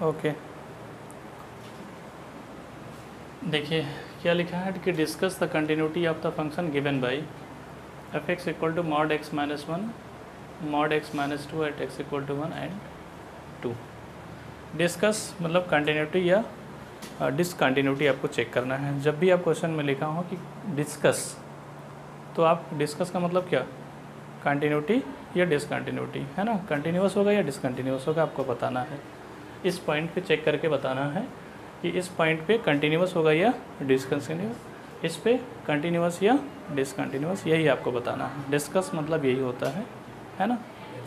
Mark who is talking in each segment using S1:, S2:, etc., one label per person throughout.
S1: Okay, देखिए क्या लिखा है कि discuss the continuity of the function given by f x equal to mod x minus one mod x minus two at x equal to one and two. Discuss मतलब continuity या discontinuity आपको check करना है। जब भी आप question में लिखा हो कि डिस्कस, तो आप डिस्कस का मतलब क्या, कंटिन्यूटी या डिसकंटिन्यूटी, है ना। कंटिन्यूस होगा या डिसकंटिन्यूस होगा आपको बताना है। इस पॉइंट पे चेक करके बताना है कि इस पॉइंट पे कंटिन्यूस होगा या डिसकंटिन्यूस, इस पे कंटिन्यूस या डिसकंटिन्यूस, यही आपको बताना है। डिस्कस मतलब यही होता है ना,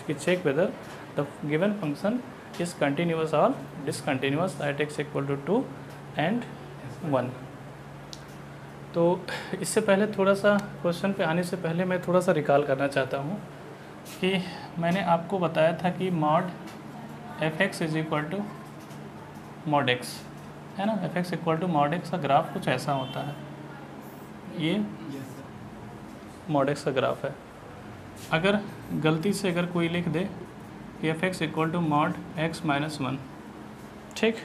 S1: कि check whether the given function is continuous और discontinuous at x equal to 2 and 1। तो इससे पहले थोड़ा सा क्वेश्चन पे आने से पहले मैं थोड़ा सा रिकॉल करना चाहता हूँ कि मैंने आपको बताया था कि mod f x is equal to mod x, है ना। F x equal to mod x का ग्राफ कुछ ऐसा होता है, ये मॉड एक्स का ग्राफ है। अगर गलती से अगर कोई लिख दे कि f x equal to mod x minus one, ठीक,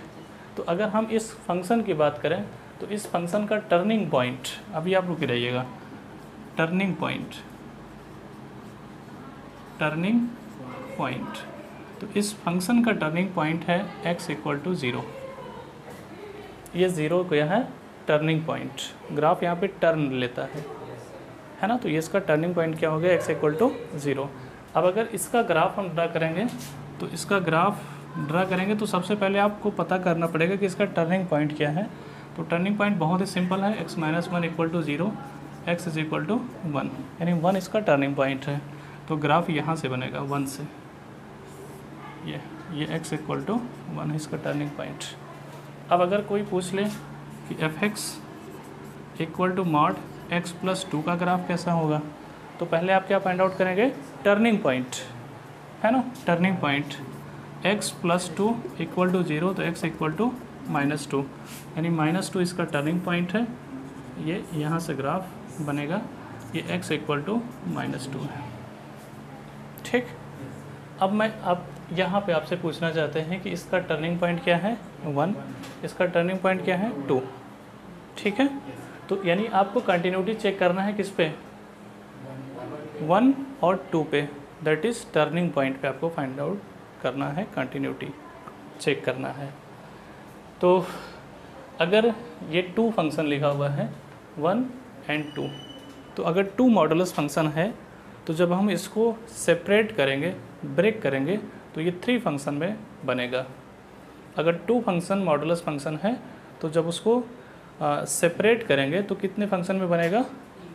S1: तो अगर हम इस फंक्शन की बात करें तो इस फंक्शन का टर्निंग पॉइंट, अभी आप रुके रहिएगा, टर्निंग पॉइंट, टर्निंग पॉइंट, तो इस फंक्शन का टर्निंग पॉइंट है x इक्वल टू 0। ये 0 क्या है, टर्निंग पॉइंट। ग्राफ यहाँ पे टर्न लेता है ना, तो ये इसका टर्निंग पॉइंट क्या हो गया, x इक्वल टू 0। अब अगर इसका ग्राफ हम ड्रा करेंगे, तो इसका ग्राफ ड्रा करेंगे तो सबसे पहले आपको पता करना पड़ेगा कि इसका टर्निंग पॉइंट क्या है। तो टर्निंग पॉइंट बहुत ही सिंपल है, x minus one equal to 0, x is equal to 1, यानी 1 इसका टर्निंग पॉइंट है। तो ग्राफ यहाँ से बनेगा 1 से, ये x इक्वल टू 1 है इसका टर्निंग पॉइंट। अब अगर कोई पूछ ले कि f x equal to mod x plus 2 का ग्राफ कैसा होगा, तो पहले आप क्या फाइंड आउट करेंगे, टर्निंग पॉइंट, है ना। Turning point x plus 2 equal to 0, तो x इक्वल टू माइनस 2, यानी माइनस 2 इसका टर्निंग पॉइंट है। ये यहाँ से ग्राफ बनेगा, ये x इक्वल टू माइनस 2 है, ठीक। अब यहाँ पे आपसे पूछना चाहते हैं कि इसका टर्निंग पॉइंट क्या है, 1, इसका टर्निंग पॉइंट क्या है, 2, ठीक है। तो यानी आपको कंटिन्यूटी चेक करना है किस पे, 1 और 2 पे, दैट इज़ टर्निंग पॉइंट पे आपको फाइंड आउट करना है, कंटिन्यूटी चेक करना है। तो अगर ये 2 फंक्शन लिखा हुआ है, 1 एंड 2, तो अगर 2 मॉडुलस फंक्शन है तो जब हम इसको सेपरेट करेंगे, ब्रेक करेंगे, तो ये 3 फंक्शन में बनेगा। अगर 2 फंक्शन मॉडुलस फंक्शन है तो जब उसको सेपरेट करेंगे तो कितने फंक्शन में बनेगा,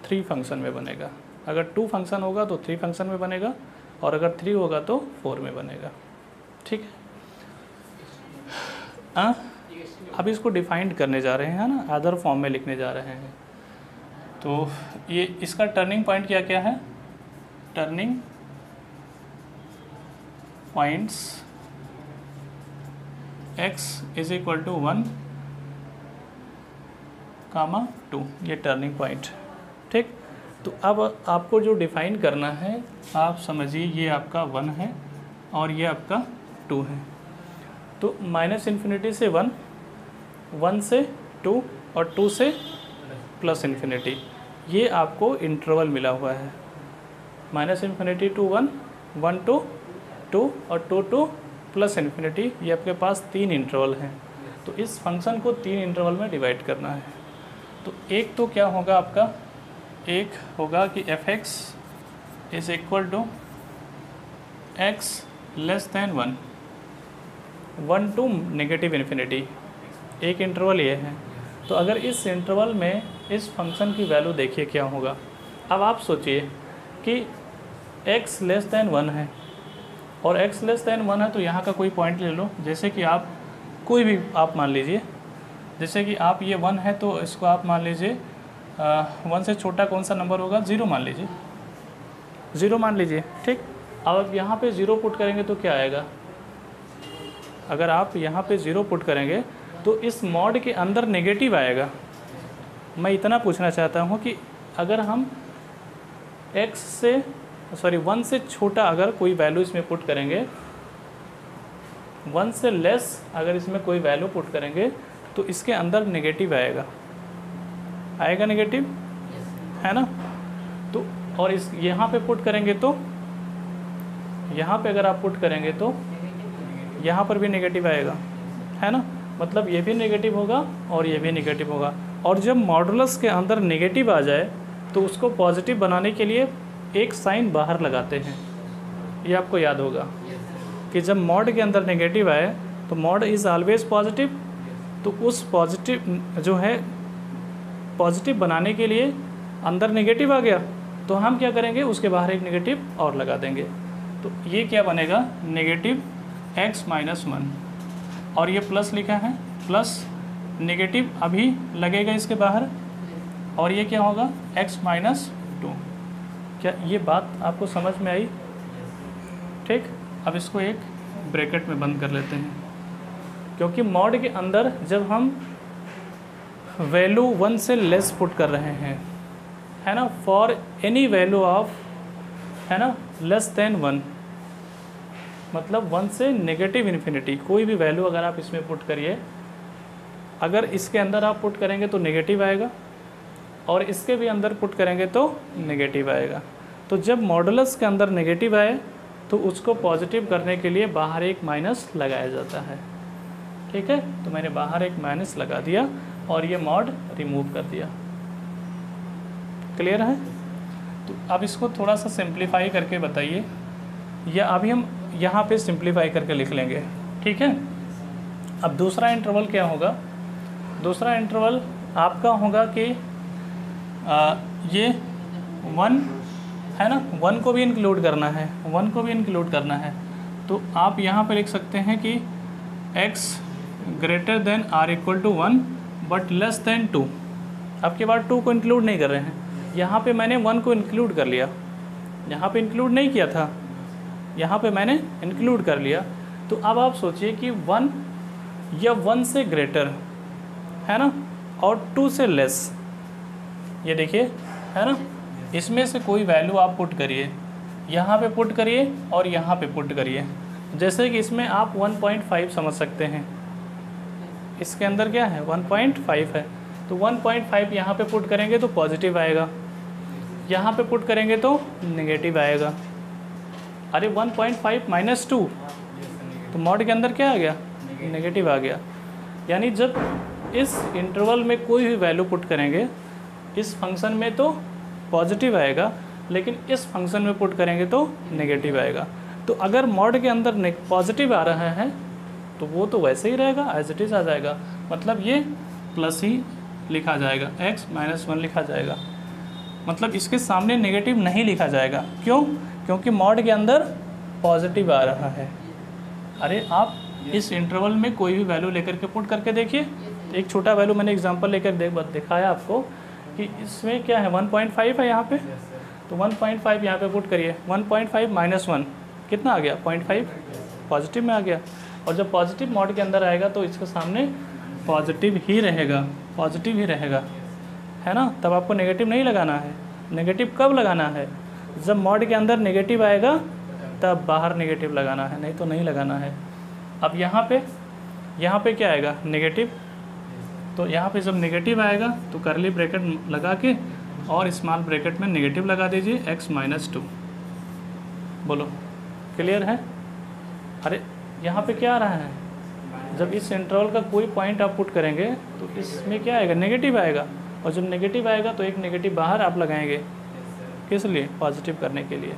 S1: 3 फंक्शन में बनेगा। अगर 2 फंक्शन होगा तो 3 फंक्शन में बनेगा, और अगर 3 होगा तो 4 में बनेगा, ठीक है। अब इसको डिफाइंड करने जा रहे हैं ना, अदर फॉर्म में लिखने जा रहे हैं। तो ये इसका टर्निंग पॉइंट क्या क्या है, turning points x is equal to 1, 2, ये टर्निंग पॉइंट, ठीक। तो अब आपको जो डिफाइन करना है, आप समझिए ये आपका 1 है और ये आपका 2 है। तो माइनस इन्फिनिटी से 1, 1 से 2 और 2 से प्लस इन्फिनिटी, ये आपको इंटरवल मिला हुआ है। माइनस इन्फिनिटी टू 1, 1 टू 2 और 2 टू प्लस इन्फिनिटी, ये आपके पास 3 इंटरवल हैं। तो इस फंक्शन को 3 इंटरवल में डिवाइड करना है। तो एक तो क्या होगा आपका, एक होगा कि f x is equal to x less than 1, 1 to negative infinity, एक इंटरवल ये है। तो अगर इस इंटरवल में इस फंक्शन की वैल्यू देखिए क्या होगा। अब आप सोचिए कि x लेस दैन 1 है और x लेस दैन 1 है, तो यहाँ का कोई पॉइंट ले लो, जैसे कि आप कोई भी आप मान लीजिए, जैसे कि आप ये 1 है तो इसको आप मान लीजिए 1 से छोटा कौन सा नंबर होगा, 0 मान लीजिए, 0 मान लीजिए, ठीक। अब यहाँ पे 0 पुट करेंगे तो क्या आएगा, अगर आप यहाँ पे 0 पुट करेंगे तो इस मॉड के अंदर नेगेटिव आएगा। मैं इतना पूछना चाहता हूँ कि अगर हम 1 से छोटा अगर कोई वैल्यू इसमें पुट करेंगे 1 से लेस अगर इसमें कोई वैल्यू पुट करेंगे तो इसके अंदर नेगेटिव आएगा नेगेटिव, है ना। तो और इस यहाँ पे पुट करेंगे तो यहाँ पे अगर आप पुट करेंगे तो यहाँ पर भी नेगेटिव आएगा, है ना। मतलब ये भी नेगेटिव होगा और ये भी नेगेटिव होगा। और जब मॉडुलस के अंदर नेगेटिव आ जाए तो उसको पॉजिटिव बनाने के लिए एक साइन बाहर लगाते हैं, ये आपको याद होगा कि जब मॉड के अंदर नेगेटिव आए तो मॉड इज़ ऑलवेज पॉजिटिव। तो उस पॉजिटिव जो है पॉजिटिव बनाने के लिए अंदर नेगेटिव आ गया तो हम क्या करेंगे, उसके बाहर एक नेगेटिव और लगा देंगे। तो ये क्या बनेगा, नेगेटिव x माइनस 1 और ये प्लस लिखा है, प्लस नेगेटिव अभी लगेगा इसके बाहर और ये क्या होगा x माइनस 2। क्या ये बात आपको समझ में आई? ठीक, अब इसको एक ब्रैकेट में बंद कर लेते हैं, क्योंकि मॉड के अंदर जब हम वैल्यू 1 से लेस पुट कर रहे हैं, है ना, फॉर एनी वैल्यू ऑफ, है ना, लेस देन 1, मतलब 1 से नेगेटिव इन्फिनिटी, कोई भी वैल्यू अगर आप इसमें पुट करिए, अगर इसके अंदर आप पुट करेंगे तो नेगेटिव आएगा और इसके भी अंदर पुट करेंगे तो नेगेटिव आएगा। तो जब मॉडुलस के अंदर नेगेटिव आए तो उसको पॉजिटिव करने के लिए बाहर एक माइनस लगाया जाता है। ठीक है, तो मैंने बाहर एक माइनस लगा दिया और ये मॉड रिमूव कर दिया। क्लियर है? तो अब इसको थोड़ा सा सिंप्लीफाई करके बताइए, या अभी हम यहाँ पे सिंप्लीफाई करके लिख लेंगे। ठीक है, अब दूसरा इंटरवल क्या होगा, दूसरा इंटरवल आपका होगा कि ये 1 है ना, 1 को भी इंक्लूड करना है, 1 को भी इंक्लूड करना है। तो आप यहाँ पे लिख सकते हैं कि x greater than or equal to 1 but less than 2। अब के बाद 2 को इंक्लूड नहीं कर रहे हैं, यहाँ पे मैंने 1 को इंक्लूड कर लिया, यहाँ पे इंक्लूड नहीं किया था, यहाँ पे मैंने इंक्लूड कर लिया। तो अब आप सोचिए कि 1 या 1 से ग्रेटर, है ना, और 2 से लेस, ये देखिए, है ना, इसमें से कोई वैल्यू आप पुट करिए, यहाँ पे पुट करिए और यहाँ पे पुट करिए। जैसे कि इसमें आप 1.5 समझ सकते हैं, इसके अंदर क्या है 1.5 है, तो 1.5 यहाँ पे पुट करेंगे तो पॉजिटिव आएगा, यहाँ पे पुट करेंगे तो नेगेटिव आएगा। अरे 1.5 माइनस 2, तो मॉड के अंदर क्या आ गया, नेगेटिव आ गया। यानी जब इस इंटरवल में कोई भी वैल्यू पुट करेंगे, इस फंक्शन में तो पॉजिटिव आएगा, लेकिन इस फंक्शन में पुट करेंगे तो नेगेटिव आएगा। तो अगर मॉड के अंदर पॉजिटिव आ रहा है तो वो तो वैसे ही रहेगा, एज इट इज़ आ जाएगा, मतलब ये प्लस ही लिखा जाएगा, x माइनस 1 लिखा जाएगा, मतलब इसके सामने नेगेटिव नहीं लिखा जाएगा। क्यों? क्योंकि मॉड के अंदर पॉजिटिव आ रहा है। अरे आप इस इंटरवल में कोई भी वैल्यू लेकर के पुट करके देखिए, एक छोटा वैल्यू मैंने एग्जांपल लेकर दिखाया आपको कि इसमें क्या है 1.5 है यहाँ पे, तो 1.5 यहाँ पे पुट करिए, 1.5 माइनस 1 कितना आ गया 0.5, पॉजिटिव में आ गया। और जब पॉजिटिव मॉड के अंदर आएगा तो इसके सामने पॉजिटिव ही रहेगा, पॉजिटिव ही रहेगा, है ना। तब आपको नेगेटिव नहीं लगाना है। नेगेटिव कब लगाना है, जब मॉड के अंदर नेगेटिव आएगा तब बाहर नेगेटिव लगाना है, नहीं तो नहीं लगाना है। अब यहाँ पे क्या आएगा नेगेटिव, तो यहाँ पे जब नेगेटिव आएगा तो करली ब्रैकेट लगा के और स्मॉल ब्रैकेट में नेगेटिव लगा दीजिए x माइनस 2। बोलो क्लियर है? अरे यहाँ पे क्या आ रहा है, जब इस इंटरवल का कोई पॉइंट आप पुट करेंगे तो इसमें क्या आएगा, नेगेटिव आएगा, और जब नेगेटिव आएगा तो एक नेगेटिव बाहर आप लगाएंगे, किस लिए, पॉजिटिव करने के लिए।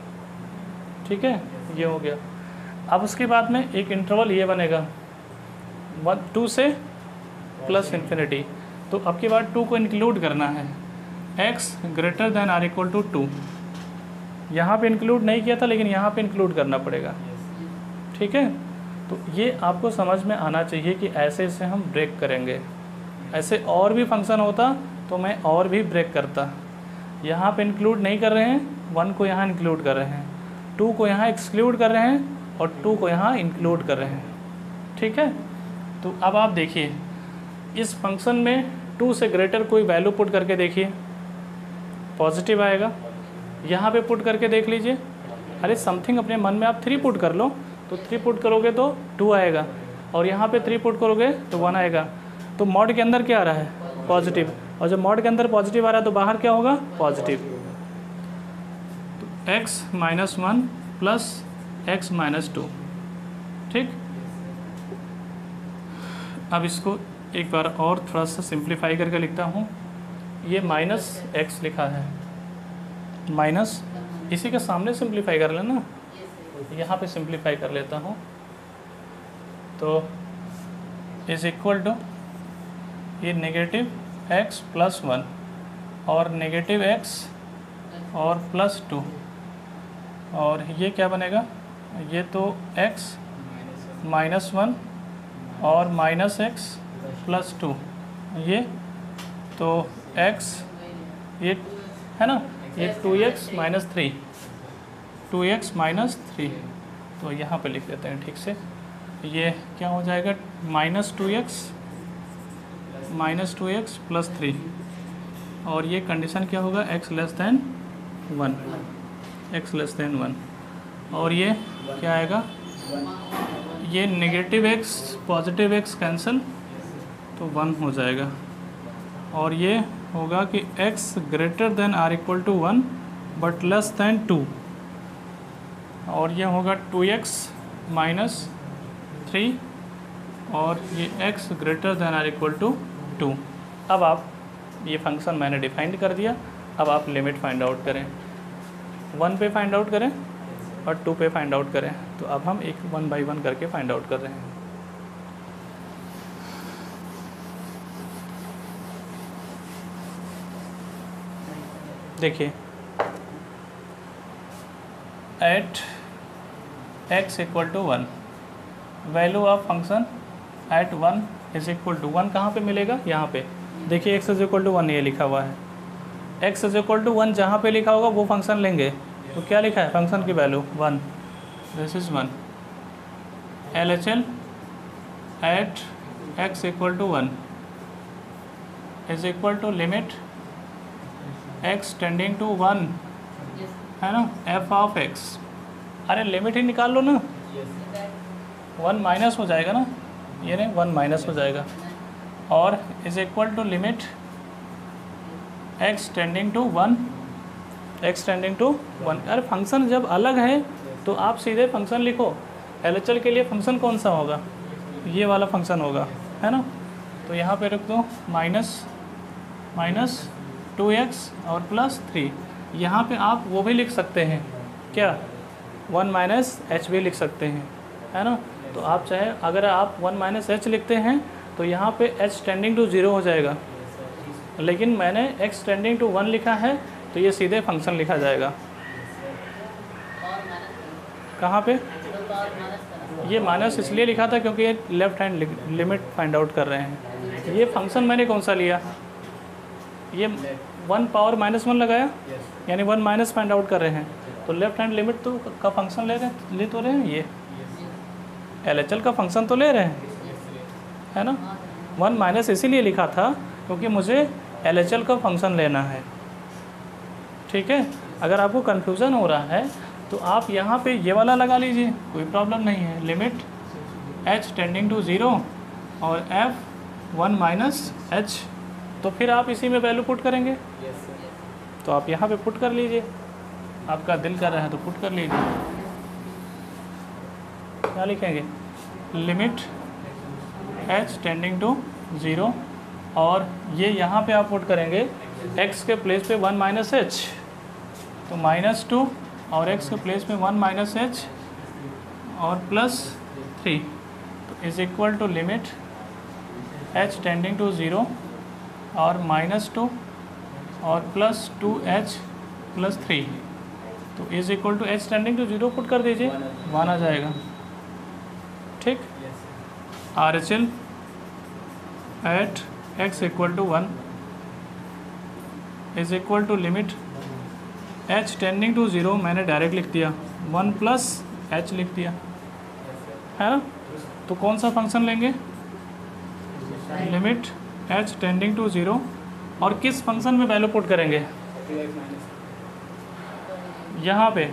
S1: ठीक है, ये हो गया। अब उसके बाद में एक इंटरवल ये बनेगा 2 से प्लस इन्फिनिटी, तो अब की बार 2 को इंक्लूड करना है, x greater than or equal to 2। यहाँ पे इंक्लूड नहीं किया था लेकिन यहाँ पे इंक्लूड करना पड़ेगा। ठीक है, तो ये आपको समझ में आना चाहिए कि ऐसे ऐसे हम ब्रेक करेंगे। ऐसे और भी फंक्शन होता तो मैं और भी ब्रेक करता। यहाँ पे इंक्लूड नहीं कर रहे हैं, 1 को यहाँ इंक्लूड कर रहे हैं, 2 को यहाँ एक्सक्लूड कर रहे हैं और 2 को यहाँ इंक्लूड कर रहे हैं। ठीक है, तो अब आप देखिए इस फंक्शन में 2 से ग्रेटर कोई वैल्यू पुट करके देखिए, पॉजिटिव आएगा। यहाँ पे पुट करके देख लीजिए, अरे समथिंग अपने मन में आप 3 पुट कर लो, तो 3 पुट करोगे तो 2 आएगा। और यहाँ पे 3 पुट करोगे तो 1 आएगा। तो मॉड के अंदर क्या आ रहा है? पॉजिटिव। और जब मॉड के अंदर पॉजिटिव आ रहा है तो बाहर क्या होगा? पॉजिटिव। तो x - 1 प्लस x - 2। ठीक, अब इसको एक बार और थोड़ा सा सिंप्लीफाई करके लिखता हूँ। ये -x लिखा है, माइनस, इसी के सामने सिंप्लीफाई कर लेना, यहाँ पे सिंप्लीफाई कर लेता हूँ। तो इज इक्वल टू ये -x + 1 और -x और +2, और ये क्या बनेगा? ये तो x - 1 और -x + 2, ये तो x, ये है ना, ये 2x - 3, 2x - 3, तो यहाँ पे लिख लेते हैं ठीक से। ये क्या हो जाएगा? -2x + 3, और ये कंडीशन क्या होगा? x < 1, x < 1, और ये क्या आएगा? ये -x +x कैंसिल, तो 1 हो जाएगा, और ये होगा कि x > or = 1 बट <2, और ये होगा 2x - 3, और ये x > or = 2। अब आप ये फंक्शन मैंने डिफाइंड कर दिया, अब आप लिमिट फाइंड आउट करें। 1 पे फाइंड आउट करें और 2 पे फाइंड आउट करें। तो अब हम एक 1 बाई 1 करके फाइंड आउट कर रहे हैं। देखिए, at x = 1, value of function at 1 = 1 कहाँ पे मिलेगा? यहाँ पे देखिए, x = 1 ये लिखा हुआ है। x = 1 जहाँ पे लिखा होगा वो फंक्शन लेंगे। तो क्या लिखा है? फंक्शन की value 1, this is 1। LHL at x = 1 is equal to limit x tending to 1, है ना, f ऑफ x। अरे लिमिट ही निकाल लो ना, 1 माइनस हो जाएगा ना, ये नहीं 1 माइनस हो जाएगा, और is equal to limit x tending to 1, x tending to 1। अरे फंक्शन जब अलग है तो आप सीधे फंक्शन लिखो। LHL के लिए फंक्शन कौन सा होगा? ये वाला फंक्शन होगा, है ना। तो यहाँ पे रख दो माइनस 2x और +3। यहाँ पे आप वो भी लिख सकते हैं, क्या 1 - h भी लिख सकते हैं, है ना। तो आप चाहे, अगर आप 1 - h लिखते हैं तो यहाँ पे h टेंडिंग टू 0 हो जाएगा, लेकिन मैंने x टेंडिंग टू 1 लिखा है तो ये सीधे फंक्शन लिखा जाएगा। कहाँ पे? ये माइनस इसलिए लिखा था क्योंकि ये left hand limit find out कर रहे हैं। ये फंक्शन मैंने कौन सा लिया? ये 1 पावर -1 लगाया, यानी 1 माइनस फाइंड आउट कर रहे हैं, तो लेफ्ट हैंड लिमिट तो का फंक्शन ले तो रहे हैं, ये LHL का फंक्शन तो ले रहे हैं, है ना। 1 माइनस इसीलिए लिखा था क्योंकि मुझे LHL का फंक्शन लेना है, ठीक है। अगर आपको कन्फ्यूज़न हो रहा है तो आप यहाँ पे ये वाला लगा लीजिए, कोई प्रॉब्लम नहीं है। लिमिट h टेंडिंग टू 0 और f 1 - h, तो फिर आप इसी में वैल्यू पुट करेंगे। तो आप यहाँ पे पुट कर लीजिए, आपका दिल कर रहा है तो पुट कर लीजिए। क्या लिखेंगे? लिमिट h टेंडिंग टू 0, और ये यहाँ पे आप पुट करेंगे x के प्लेस पे 1 - h, तो -2, और x के प्लेस में 1 - h और +3, तो is equal to limit h tending to 0 और -2 और +2h +3, तो is equal to h tending to 0 put कर दीजिए, 1 आ जाएगा, ठीक। RHL at x = 1 is equal to limit h tending to 0, मैंने डायरेक्ट लिख दिया, 1 + h लिख दिया, है ना। तो कौन सा फंक्शन लेंगे? लिमिट h टेंडिंग टू 0, और किस फंक्शन में वैल्यू पुट करेंगे? यहाँ पे,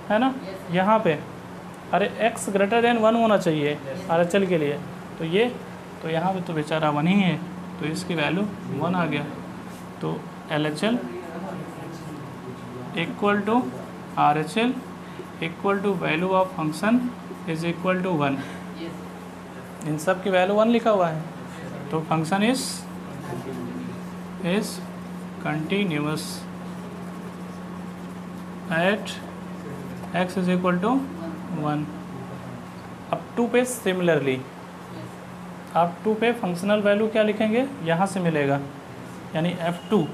S1: है ना, यहाँ पे अरे x ग्रेटर देन 1 होना चाहिए RHL के लिए, तो ये तो यहाँ पे तो बेचारा 1 ही है, तो इसकी वैल्यू 1 आ गया। तो LHL equal to RHL equal to value of function is equal to 1। इन सब की वैल्यू 1 लिखा हुआ है, तो function is continuous at x is equal to 1। अब 2 पे सिमिलरली आप 2 पे फंक्शनल वैल्यू क्या लिखेंगे, यहाँ से मिलेगा, यानी f2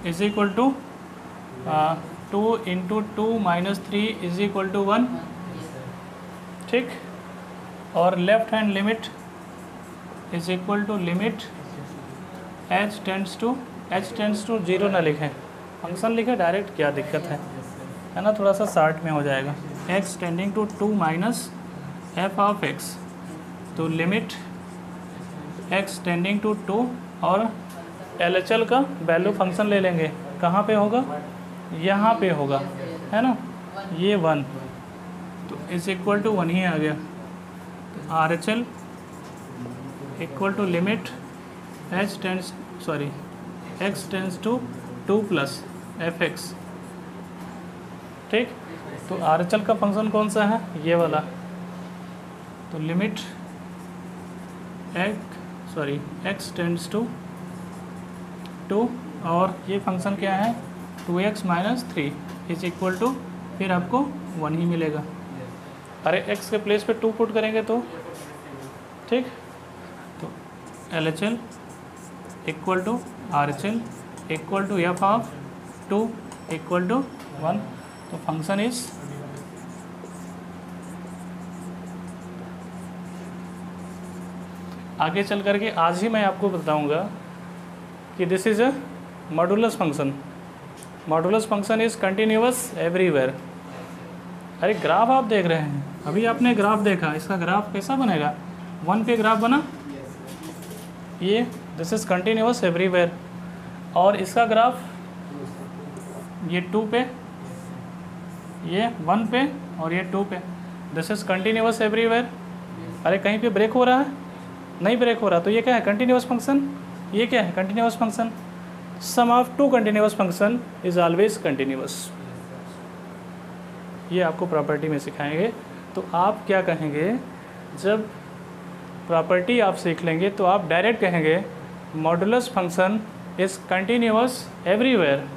S1: is equal to 2 into 2 minus 3 is equal to 1, ठीक। और left hand limit is equal to limit h tends to 0 ना लिखें, फंक्शन लिखे डायरेक्ट, क्या दिक्कत है ना, थोड़ा सा शार्ट में हो जाएगा। x tending to 2 minus f of x, तो लिमिट x टेंडिंग टू 2 और LHL का वैल्यू फंक्शन ले लेंगे, कहाँ पे होगा, यहाँ पे होगा, है ना, ये 1, तो इज इक्वल टू 1 ही आ गया। तो RHL equal to limit x tends to 2 plus fx, ठीक। तो RHL का फंक्शन कौन सा है, ये वाला, तो लिमिट x टेंड्स टू 2 और ये फंक्शन क्या है 2x minus 3 is equal to, फिर आपको 1 ही मिलेगा। अरे x के प्लेस पे 2 पुट करेंगे तो, ठीक। तो LHL equal to RHL equal to f of 2 equal to 1, तो फंक्शन इज आगे चल करके आज ही मैं आपको बताऊंगा कि this is a modulus function. Modulus function is continuous everywhere. अरे ग्राफ आप देख रहे हैं, अभी आपने ग्राफ देखा, इसका ग्राफ कैसा बनेगा, 1 पे ग्राफ बना, ये दिस इज कंटिन्यूअस एवरीवेयर, और इसका ग्राफ ये 2 पे, ये 1 पे और ये 2 पे, दिस इज कंटिन्यूअस एवरीवेयर। अरे कहीं पे ब्रेक हो रहा है, नहीं ब्रेक हो रहा, तो ये क्या है, कंटिन्यूअस फंक्शन। ये क्या है, continuous function. Sum of 2 continuous function is always continuous. ये आपको प्रॉपर्टी में सिखाएंगे। तो आप क्या कहेंगे, जब प्रॉपर्टी आप सीख लेंगे तो आप डायरेक्ट कहेंगे modulus function is continuous everywhere.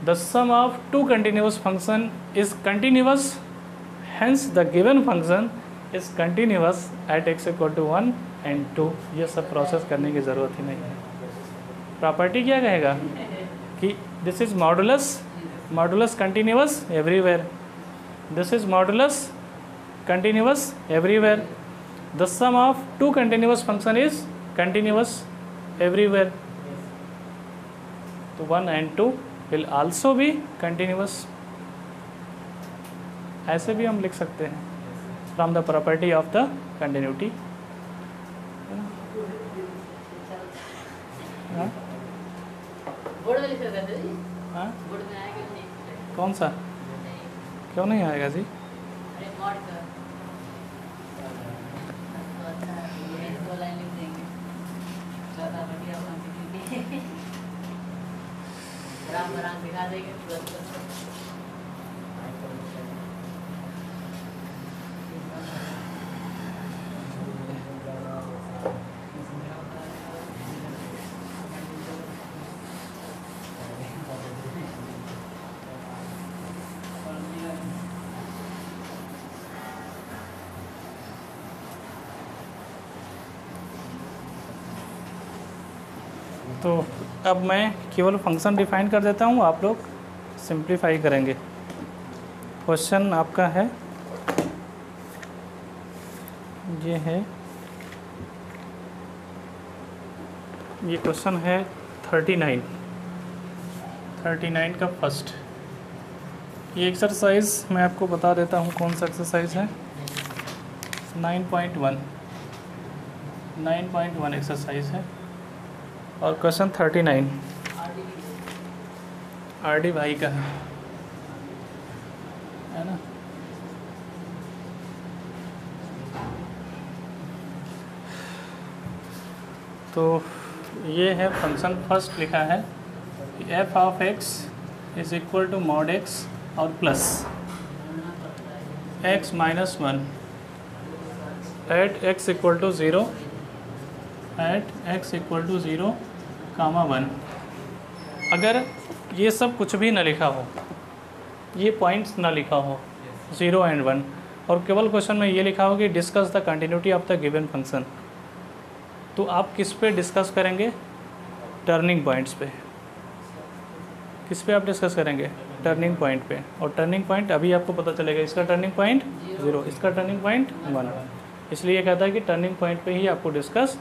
S1: The sum of 2 continuous function is continuous, hence the given function is continuous at x equal to 1 and 2। ये सब प्रोसेस करने की ज़रूरत ही नहीं है। प्रॉपर्टी क्या कहेगा कि this is modulus continuous everywhere, this is modulus continuous everywhere, the sum of 2 continuous function is continuous everywhere. तो 1 and 2 will also be continuous. ऐसे भी हम लिख सकते हैं from the property of the continuity. हाँ, कौन सा, क्यों नहीं आएगा जी,
S2: दिखा देंगे।
S1: तो अब मैं केवल फंक्शन डिफाइन कर देता हूँ, आप लोग सिंप्लीफाई करेंगे। क्वेश्चन आपका है, ये है, ये क्वेश्चन है 39 का फर्स्ट। ये एक्सरसाइज मैं आपको बता देता हूँ कौन सा एक्सरसाइज है, 9.1 एक्सरसाइज है। और क्वेश्चन 39 RD भाई का है। है ना। तो ये है फंक्शन फर्स्ट लिखा है कि f of x is equal to mod x और plus x minus one at x equal to zero at x equal to zero comma one. अगर ये सब कुछ भी ना लिखा हो, ये पॉइंट्स ना लिखा हो 0 एंड 1, और केवल क्वेश्चन में ये लिखा हो कि discuss the continuity of the given function, तो आप किस पे डिस्कस करेंगे? टर्निंग पॉइंट्स पे। किस पे आप डिस्कस करेंगे? टर्निंग पॉइंट पे। और टर्निंग पॉइंट अभी आपको पता चलेगा, इसका टर्निंग पॉइंट 0, इसका टर्निंग पॉइंट 1, इसलिए कहता है कि टर्निंग पॉइंट पे ही आपको डिस्कस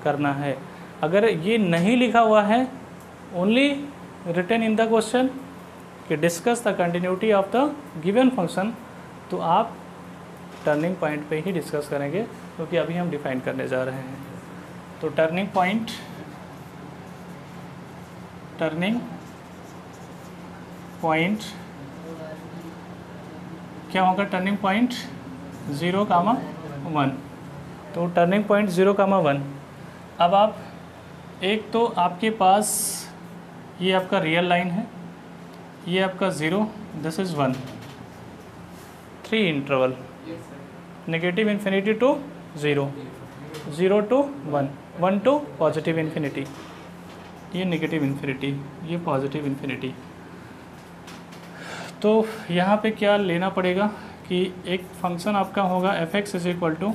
S1: करना है। अगर ये नहीं लिखा हुआ है, only written in the question कि discuss the continuity of the given function, तो आप टर्निंग पॉइंट पे ही डिस्कस करेंगे, क्योंकि अभी हम डिफाइन करने जा रहे हैं। तो टर्निंग पॉइंट क्या होगा? Turning point 0, 1। तो टर्निंग पॉइंट 0, 1। अब आप एक तो आपके पास ये आपका रियल लाइन है, ये आपका 0, this is 1, 3 interval, negative infinity to 0, 0 to 1, 1 to positive infinity, ये नेगेटिव इन्फिनिटी, ये पॉजिटिव इन्फिनिटी। तो यहाँ पे क्या लेना पड़ेगा कि एक फंक्शन आपका होगा f x is equal to,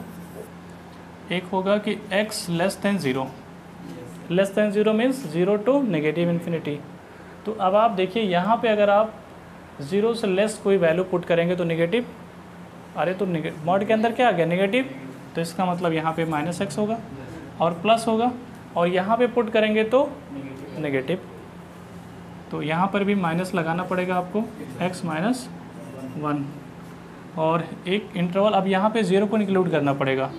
S1: एक होगा कि x less than 0, less than 0 मीन्स 0 टू नेगेटिव इन्फिनिटी। तो अब आप देखिए यहाँ पे अगर आप 0 से लेस कोई वैल्यू पुट करेंगे तो नेगेटिव, अरे तो मॉड के अंदर क्या आ गया? नेगेटिव। तो इसका मतलब यहाँ पे -x होगा और प्लस होगा, और यहाँ पे पुट करेंगे तो नेगेटिव। तो यहाँ पर भी माइनस लगाना पड़ेगा आपको, x -1, और एक इंटरवल। अब यहाँ पे 0 को इंक्लूड करना पड़ेगा,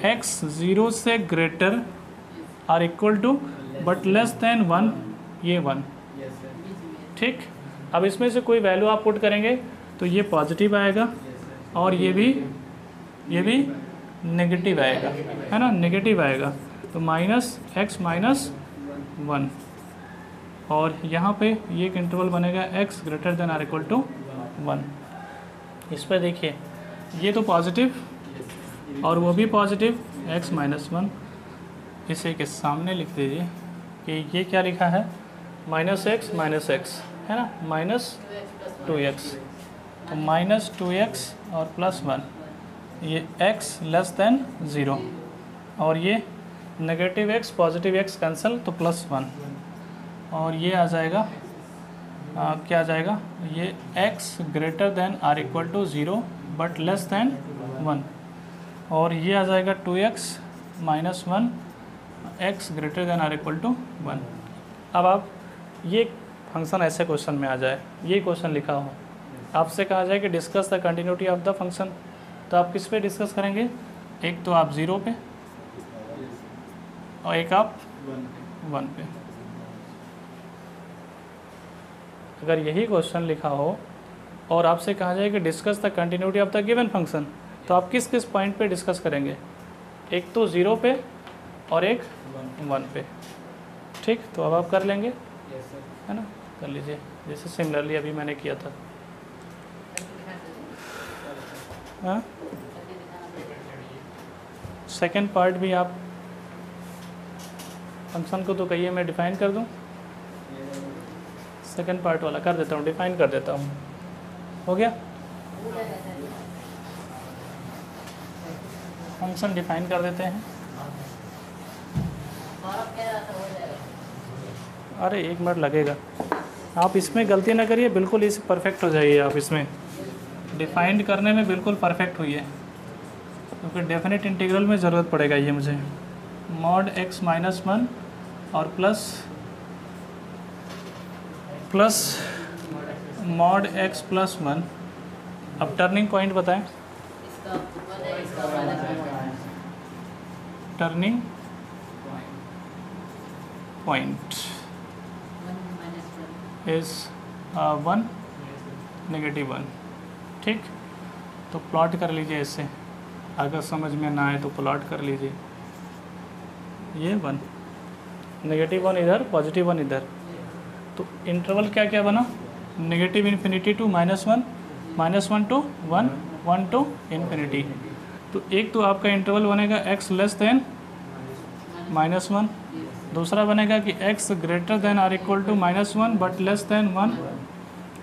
S1: x 0 से greater or equal to but less than 1, ये 1, ठीक। अब इसमें से कोई वैल्यू आप पुट करेंगे तो ये पॉजिटिव आएगा, और ये भी नेगेटिव आएगा, है ना, नेगेटिव आएगा। तो -x -1, और यहाँ पे ये एक इंटरवल बनेगा x greater than or equal to 1। इस पर देखिए, ये तो पॉजिटिव और वो भी पॉजिटिव, x -1। इसे के सामने लिख दीजिए कि ये क्या लिखा है? -x है ना, -2x, तो -2x और +1, ये x लेस देन 0, और ये negative x positive x cancel, तो +1, और ये आ जाएगा क्या आ जाएगा? ये x greater than or equal to 0 but less than 1, और ये आ जाएगा 2x -1 x greater than or equal to 1। अब आप ये फंक्शन ऐसे क्वेश्चन में आ जाए, ये क्वेश्चन लिखा हो, आपसे कहा जाए कि discuss the continuity of the function, तो आप किस पे डिस्कस करेंगे? एक तो आप 0 पे और एक आप 1 पे। अगर यही क्वेश्चन लिखा हो और आपसे कहा जाए कि discuss the continuity of the given function, तो आप किस किस पॉइंट पे डिस्कस करेंगे? एक तो 0 पे और एक 1 पे, ठीक। तो अब आप कर लेंगे, है ना, कर लीजिए, जैसे सिमिलरली अभी मैंने किया था। हाँ, सेकेंड पार्ट भी आप फंक्शन को तो कहिए मैं डिफ़ाइन कर दूं, सेकेंड पार्ट वाला कर देता हूँ, डिफ़ाइन कर देता हूँ। हो गया? फंक्शन डिफ़ाइन कर देते हैं। अरे 1 मिनट लगेगा, आप इसमें गलती ना करिए, बिल्कुल इस परफेक्ट हो जाइए आप, इसमें डिफाइंड करने में बिल्कुल परफेक्ट हुई है, क्योंकि डेफिनेट इंटीग्रल में ज़रूरत पड़ेगा ये मुझे। मॉड x -1 और प्लस मॉड x +1। अब टर्निंग पॉइंट बताएं। टर्निंग पॉइंट इज 1 -1, ठीक, तो प्लॉट कर लीजिए इससे, अगर समझ में ना आए तो प्लॉट कर लीजिए। ये 1, -1 इधर, +1 इधर, तो इंटरवल क्या क्या बना, -∞ टू -1, -1 टू 1, 1 टू इन्फिनिटी। तो एक तो आपका इंटरवल बनेगा x लेस देन -1, दूसरा बनेगा कि x greater than or equal to -1 but less than 1,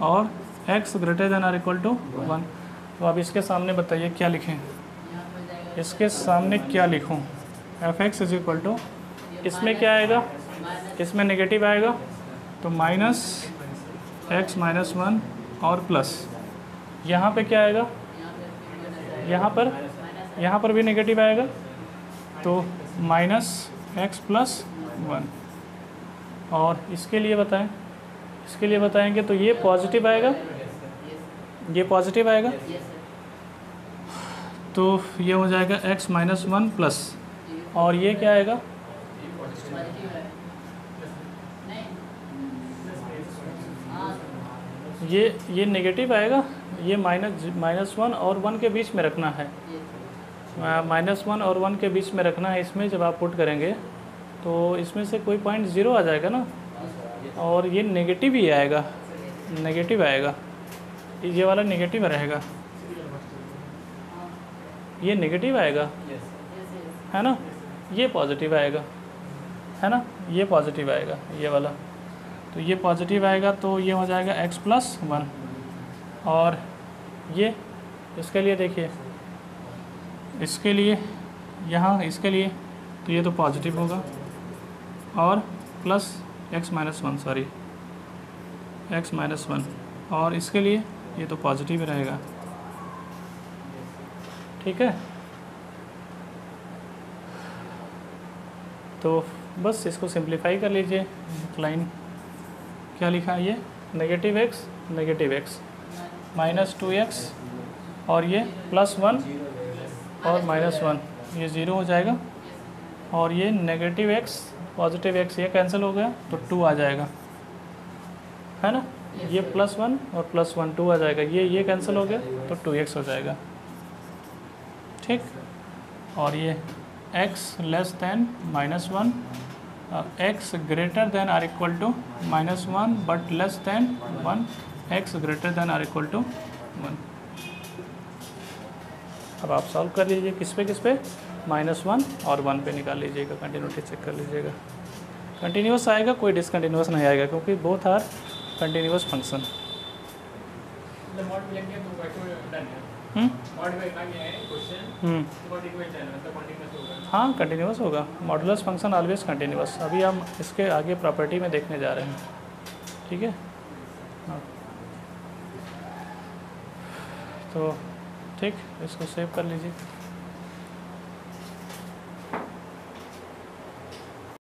S1: और x greater than or equal to 1। तो अब इसके सामने बताइए क्या लिखें,
S2: यहाँ पर जाएगा
S1: इसके सामने क्या लिखूं, f(x) इज इक्वल टू, इसमें क्या आएगा, इसमें नेगेटिव आएगा तो -x-1 और प्लस, यहाँ पे क्या आएगा, यहाँ पर भी नेगेटिव आएगा तो -x+1। और इसके लिए बताएं, इसके लिए बताएंगे तो ये पॉजिटिव आएगा, ये पॉजिटिव आएगा, तो ये हो जाएगा x-1 प्लस, और ये क्या आएगा, ये नेगेटिव आएगा, ये -1 और 1 के बीच में रखना है, -1 और 1 के बीच में रखना है इसमें। जब आप पुट करेंगे तो इसमें से कोई पॉइंट 0 आ जाएगा ना, और ये नेगेटिव ही आएगा, नेगेटिव आएगा, ये वाला नेगेटिव रहेगा, ये नेगेटिव आएगा, है ना, ये पॉजिटिव आएगा, है ना, ये पॉजिटिव आएगा ये वाला, तो ये पॉजिटिव आएगा, तो ये हो जाएगा x+1। और ये इसके लिए देखिए, इसके लिए यहाँ, इसके लिए तो ये तो पॉजिटिव होगा, और प्लस x-1, सॉरी x-1, और इसके लिए ये तो पॉजिटिव ही रहेगा, ठीक है। तो बस इसको सिंप्लीफाई कर लीजिए, लाइन क्या लिखा है, ये -x -2x, और ये +1 और -1, ये 0 हो जाएगा, और ये -x +x ये कैंसिल हो गया तो 2 आ जाएगा, है ना, ये +1 और +1 2 आ जाएगा, ये कैंसिल हो गया तो 2x हो जाएगा, ठीक। और ये x less than -1, x greater than or equal to -1 but less than 1, x greater than or equal to 1। अब आप सॉल्व कर लीजिए, किस पे -1 और 1 पे निकाल लीजिएगा, कंटिन्यूटी चेक कर लीजिएगा, कंटिन्यूस आएगा, कोई डिसकंटिन्यूस नहीं आएगा, क्योंकि बोथ आर कंटिन्यूस फंक्शन। हाँ कंटिन्यूस होगा, मॉडुलस फंक्शन ऑलवेज कंटिन्यूस। अभी हम इसके आगे प्रॉपर्टी में देखने जा रहे हैं, ठीक है। हाँ तो ठीक, इसको सेव कर लीजिए।